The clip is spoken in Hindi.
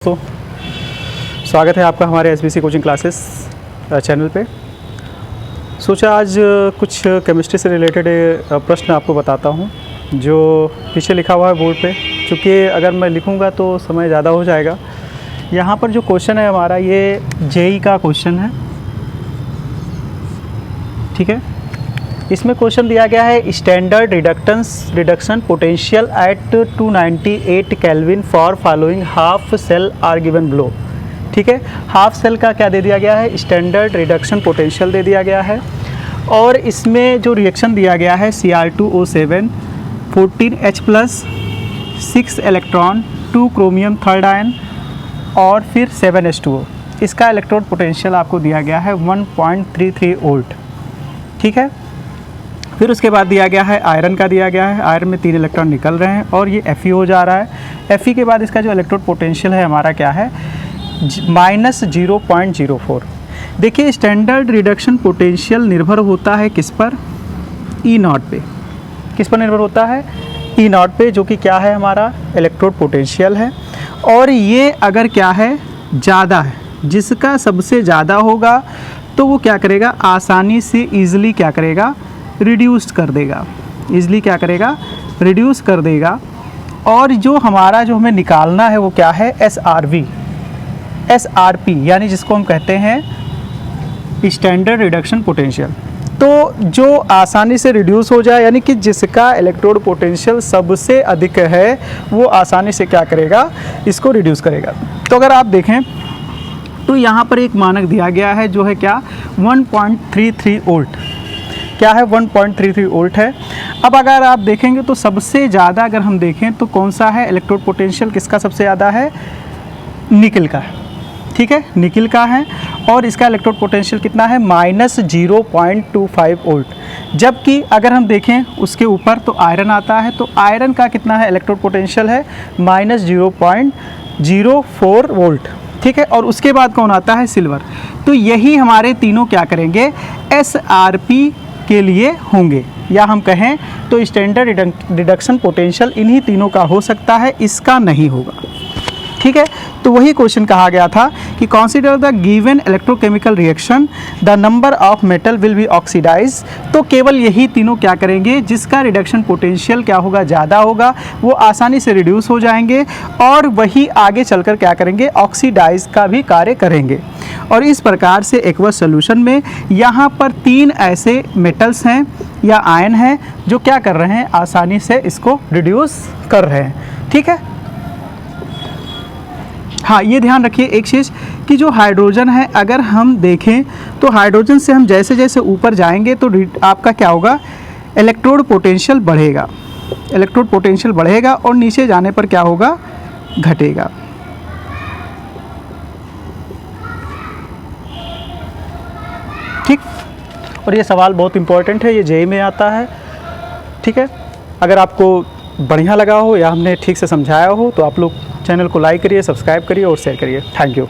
तो स्वागत है आपका हमारे एसबीसी कोचिंग क्लासेस चैनल पे। सोचा आज कुछ केमिस्ट्री से रिलेटेड प्रश्न आपको बताता हूँ जो पीछे लिखा हुआ है बोर्ड पे। चूँकि अगर मैं लिखूँगा तो समय ज़्यादा हो जाएगा। यहाँ पर जो क्वेश्चन है हमारा ये जेई का क्वेश्चन है, ठीक है। इसमें क्वेश्चन दिया गया है standard reduction potential at 298 kelvin for following half cell are given below, ठीक है। हाफ सेल का क्या दे दिया गया है, स्टैंडर्ड रिडक्शन पोटेंशियल दे दिया गया है। और इसमें जो रिएक्शन दिया गया है Cr2O7 14H+, 6 electron, 2 chromium third ion और फिर 7H2O। इसका इलेक्ट्रोड पोटेंशियल आपको दिया गया है 1.33 वोल्ट, ठीक है। फिर उसके बाद दिया गया है आयरन का दिया गया है। आयरन में 3 इलेक्ट्रॉन निकल रहे हैं और ये Fe हो जा रहा है। Fe के बाद इसका जो इलेक्ट्रोड पोटेंशियल है हमारा क्या है, -0.04। देखिए स्टैंडर्ड रिडक्शन पोटेंशियल निर्भर होता है किस पर, E0 पे। किस पर निर्भर होता है, E0 पे, जो कि क्या है हमारा इलेक्ट्रोड पोटेंशियल है। और ये अगर क्या है ज़्यादा है, जिसका सबसे ज़्यादा होगा तो वो क्या करेगा, आसानी से ईज़िली क्या करेगा, रिड्यूस कर देगा। ईज़िली क्या करेगा, रिड्यूस कर देगा। और जो हमारा जो हमें निकालना है वो क्या है, SRP, यानी जिसको हम कहते हैं स्टैंडर्ड रिडक्शन पोटेंशियल। तो जो आसानी से रिड्यूस हो जाए, यानी कि जिसका इलेक्ट्रोड पोटेंशियल सबसे अधिक है वो आसानी से क्या करेगा, इसको रिड्यूस करेगा। तो अगर आप देखें तो यहाँ पर एक मानक दिया गया है जो है क्या, 1.33 वोल्ट। क्या है, 1.33 वोल्ट है। अब अगर आप देखेंगे तो सबसे ज़्यादा अगर हम देखें तो कौन सा है इलेक्ट्रोड पोटेंशियल, किसका सबसे ज़्यादा है, निकिल का है, ठीक है, निकिल का है। और इसका इलेक्ट्रोड पोटेंशियल कितना है, -0.25 वोल्ट। जबकि अगर हम देखें उसके ऊपर तो आयरन आता है, तो आयरन का कितना है इलेक्ट्रोड पोटेंशियल है, -0.04 वोल्ट, ठीक है। और उसके बाद कौन आता है, सिल्वर। तो यही हमारे तीनों क्या करेंगे, SRP के लिए होंगे, या हम कहें तो स्टैंडर्ड रिडक्शन पोटेंशियल इन्हीं तीनों का हो सकता है, इसका नहीं होगा, ठीक है। तो वही क्वेश्चन कहा गया था कि consider the given electrochemical reaction the number of metal will be oxidise. तो केवल यही तीनों क्या करेंगे, जिसका रिडक्शन पोटेंशियल क्या होगा, ज़्यादा होगा, वो आसानी से रिड्यूस हो जाएंगे और वही आगे चलकर क्या करेंगे, ऑक्सीडाइज का भी कार्य करेंगे। और इस प्रकार से एक्वस सॉल्यूशन में यहाँ पर 3 ऐसे मेटल्स हैं या आयन हैं जो क्या कर रहे हैं, आसानी से इसको रिड्यूस कर रहे हैं, ठीक है। हाँ, ये ध्यान रखिए एक चीज़ कि जो हाइड्रोजन है, अगर हम देखें तो हाइड्रोजन से हम जैसे जैसे ऊपर जाएंगे तो आपका क्या होगा, इलेक्ट्रोड पोटेंशियल बढ़ेगा। इलेक्ट्रोड पोटेंशियल बढ़ेगा और नीचे जाने पर क्या होगा, घटेगा। ठीक। और ये सवाल बहुत इंपॉर्टेंट है, ये जेईई में आता है, ठीक है। अगर आपको बढ़िया लगा हो या हमने ठीक से समझाया हो तो आप लोग चैनल को लाइक करिए, सब्सक्राइब करिए और शेयर करिए। Thank you.